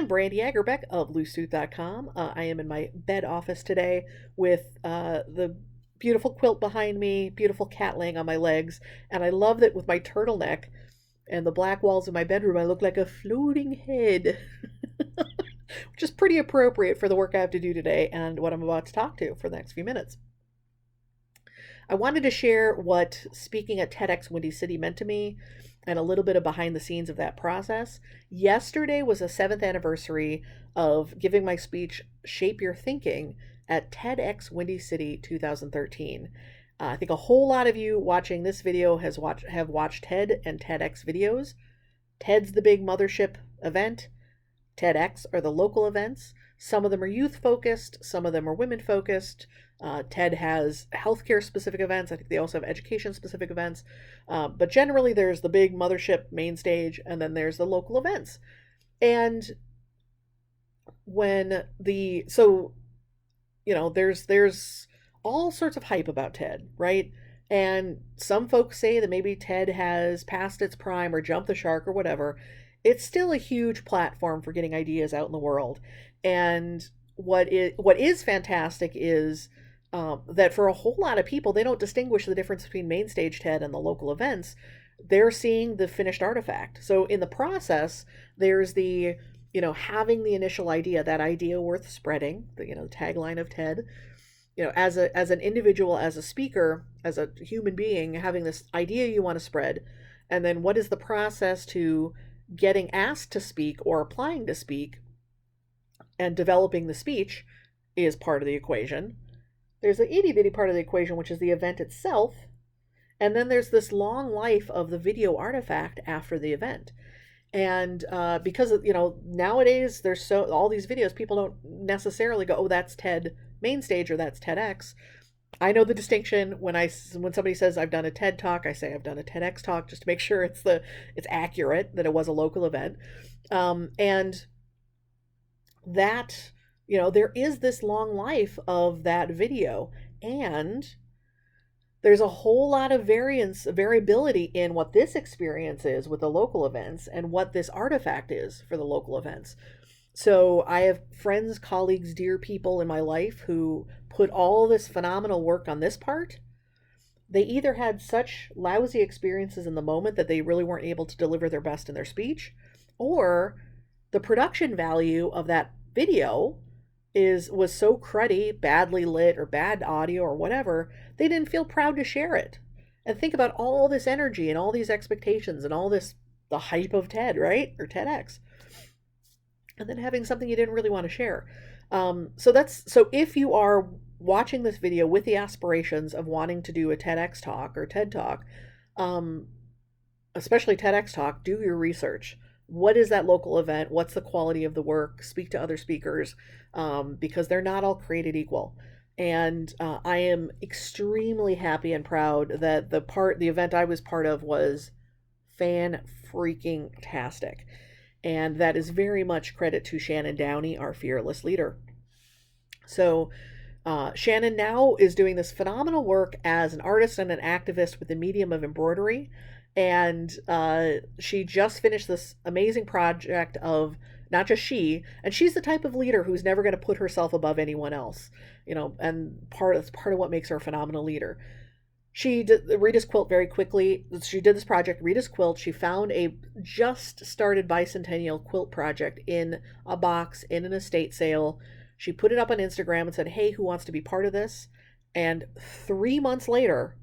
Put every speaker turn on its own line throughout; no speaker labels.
I'm Brandy Agerbeck of LooseSuit.com. I am in my bed office today with the beautiful quilt behind me, beautiful cat laying on my legs, and I love that with my turtleneck and the black walls of my bedroom, I look like a floating head, which is pretty appropriate for the work I have to do today and what I'm about to talk to for the next few minutes. I wanted to share what speaking at TEDxWindyCity meant to me and a little bit of behind the scenes of that process. Yesterday was the 7th anniversary of giving my speech, Shape Your Thinking, at TEDxWindyCity 2013. I think a whole lot of you watching this video have watched TED and TEDx videos. TED's the big mothership event. TEDx are the local events. Some of them are youth focused, some of them are women focused. TED has healthcare specific events. I think they also have education specific events. But generally there's the big mothership main stage, and then there's the local events. And there's all sorts of hype about TED, right? And some folks say that maybe TED has passed its prime or jumped the shark or whatever. It's still a huge platform for getting ideas out in the world. And what is fantastic is that for a whole lot of people, they don't distinguish the difference between main stage TED and the local events. They're seeing the finished artifact. So in the process, there's the, having the initial idea, that idea worth spreading, the tagline of TED. As an individual, as a speaker, as a human being, having this idea you want to spread, and then what is the process to getting asked to speak or applying to speak, and developing the speech is part of the equation. There's an itty bitty part of the equation, which is the event itself. And then there's this long life of the video artifact after the event. And because, nowadays there's all these videos, people don't necessarily go, oh, that's TED main stage or that's TEDx. I know the distinction. When somebody says I've done a TED talk, I say I've done a TEDx talk, just to make sure it's accurate, that it was a local event. And that, there is this long life of that video, and there's a whole lot of variability in what this experience is with the local events and what this artifact is for the local events. So I have friends, colleagues, dear people in my life who put all this phenomenal work on this part. They either had such lousy experiences in the moment that they really weren't able to deliver their best in their speech, or the production value of that video was so cruddy, badly lit, or bad audio or whatever, they didn't feel proud to share it. And think about all this energy and all these expectations and all this, the hype of TED, right? Or TEDx. And then having something you didn't really want to share. So if you are watching this video with the aspirations of wanting to do a TEDx talk or TED talk, especially TEDx talk, do your research. What is that local event? What's the quality of the work? Speak to other speakers, because they're not all created equal. And I am extremely happy and proud that the event I was part of was fan-freaking-tastic. And that is very much credit to Shannon Downey, our fearless leader. So Shannon now is doing this phenomenal work as an artist and an activist with the medium of embroidery. And she just finished this amazing project of not just and she's the type of leader who's never going to put herself above anyone else, and that's part of what makes her a phenomenal leader. She did Rita's Quilt very quickly. She did this project, Rita's Quilt. She found a just started bicentennial quilt project in a box in an estate sale. She put it up on Instagram and said, hey, who wants to be part of this? And 3 months later,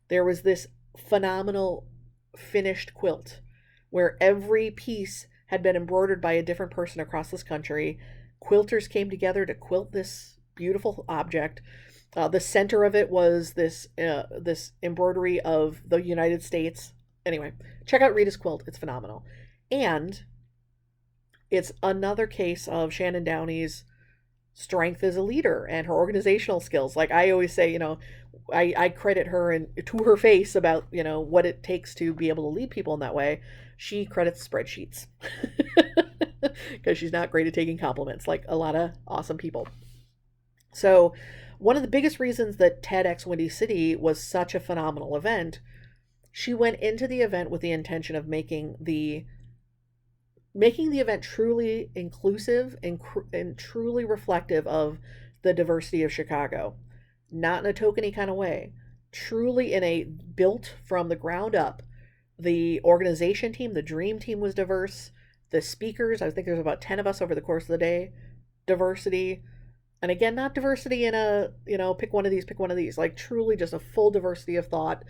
there was this phenomenal finished quilt where every piece had been embroidered by a different person across this country. Quilters came together to quilt this beautiful object. The center of it was this embroidery of the United States. Anyway, check out Rita's Quilt. It's phenomenal. And it's another case of Shannon Downey's strength as a leader and her organizational skills. Like I always say, I credit her and to her face about, what it takes to be able to lead people in that way. She credits spreadsheets because she's not great at taking compliments like a lot of awesome people. So one of the biggest reasons that TEDxWindyCity was such a phenomenal event, she went into the event with the intention of making the making the event truly inclusive and truly reflective of the diversity of Chicago, not in a tokeny kind of way, truly in a built from the ground up. The organization team, the dream team was diverse. The speakers, I think there's about 10 of us over the course of the day, diversity. And again, not diversity in a, pick one of these, like truly just a full diversity of thought,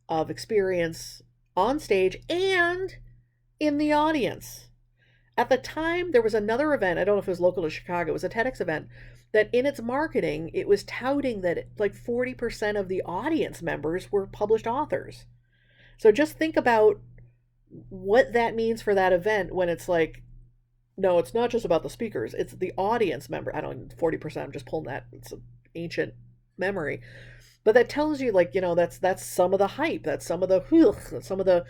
of experience on stage and in the audience. At the time, there was another event, I don't know if it was local to Chicago, it was a TEDx event, that in its marketing, it was touting that like 40% of the audience members were published authors. So just think about what that means for that event when it's like, no, it's not just about the speakers, it's the audience member. I don't 40%, I'm just pulling that. It's an ancient memory. But that tells you, like, that's some of the hype, that's some of the some of the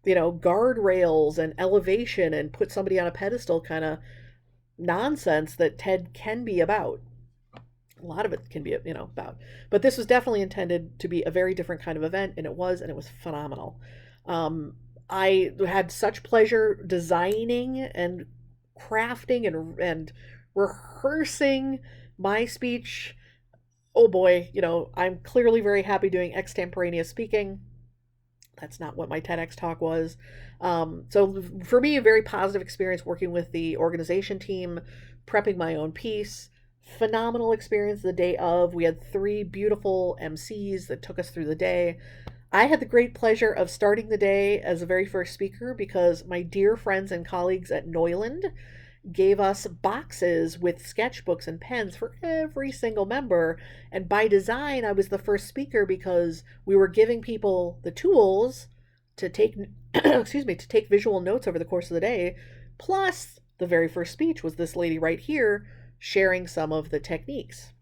guardrails and elevation and put somebody on a pedestal kind of nonsense that TED can be about. A lot of it can be, about. But this was definitely intended to be a very different kind of event, and it was phenomenal. I had such pleasure designing and crafting and rehearsing my speech. Oh boy, I'm clearly very happy doing extemporaneous speaking. That's not what my TEDx talk was. So for me, a very positive experience working with the organization team, prepping my own piece. Phenomenal experience the day of. We had 3 beautiful MCs that took us through the day. I had the great pleasure of starting the day as the very first speaker because my dear friends and colleagues at Neuland gave us boxes with sketchbooks and pens for every single member. And by design, I was the first speaker because we were giving people the tools to take, excuse me, to take visual notes over the course of the day. Plus, the very first speech was this lady right here sharing some of the techniques.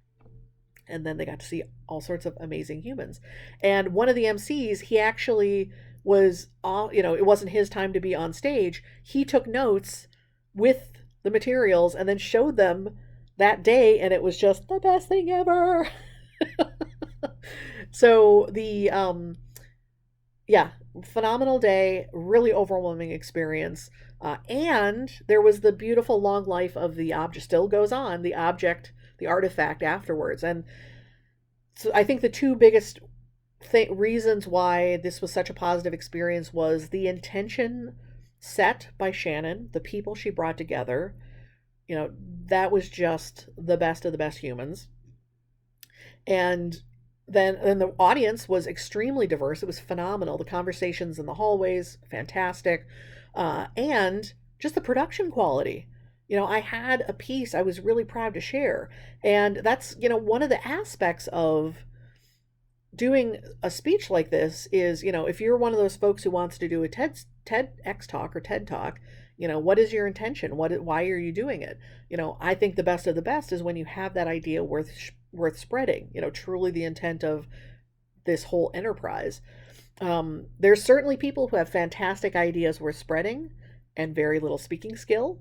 And then they got to see all sorts of amazing humans. And one of the MCs, he actually was, it wasn't his time to be on stage. He took notes with the materials and then showed them that day, and it was just the best thing ever. So phenomenal day, really overwhelming experience. And there was the beautiful long life of the object, still goes on, the object, the artifact afterwards. And so I think the 2 biggest reasons why this was such a positive experience was the intention set by Shannon, the people she brought together. That was just the best of the best humans. And then the audience was extremely diverse. It was phenomenal. The conversations in the hallways, fantastic. And just the production quality. I had a piece I was really proud to share. And that's, one of the aspects of doing a speech like this is, if you're one of those folks who wants to do a TEDx talk or TED talk, what is your intention? Why are you doing it? I think the best of the best is when you have that idea worth spreading, truly the intent of this whole enterprise. There's certainly people who have fantastic ideas worth spreading and very little speaking skill.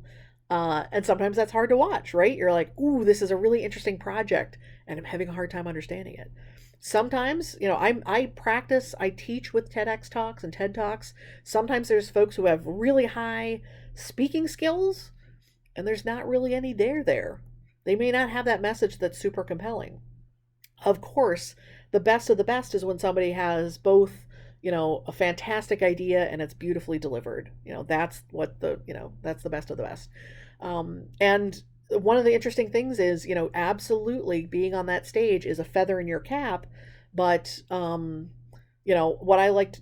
And sometimes that's hard to watch, right? You're like, ooh, this is a really interesting project, and I'm having a hard time understanding it. Sometimes, I teach with TEDx talks and TED Talks. Sometimes there's folks who have really high speaking skills, and there's not really any there. They may not have that message that's super compelling. Of course, the best of the best is when somebody has both, a fantastic idea and it's beautifully delivered. That's that's the best of the best. And one of the interesting things is, absolutely being on that stage is a feather in your cap. But, what I liked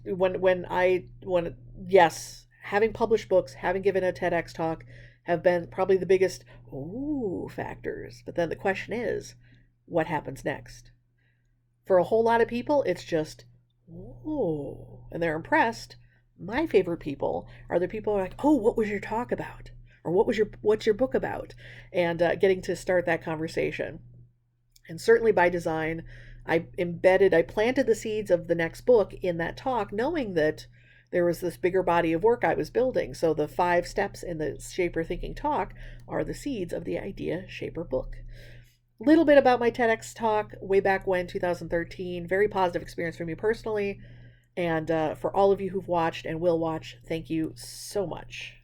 yes, having published books, having given a TEDx talk have been probably the biggest ooh factors. But then the question is, what happens next? For a whole lot of people, it's just, oh, and they're impressed. My favorite people are the people who are like, oh, what was your talk about? Or what's your book about? And getting to start that conversation. And certainly by design, I planted the seeds of the next book in that talk, knowing that there was this bigger body of work I was building. So the 5 steps in the Shaper Thinking talk are the seeds of the Idea Shaper book. Little bit about my TEDx talk way back when, 2013. Very positive experience for me personally. And for all of you who've watched and will watch, thank you so much.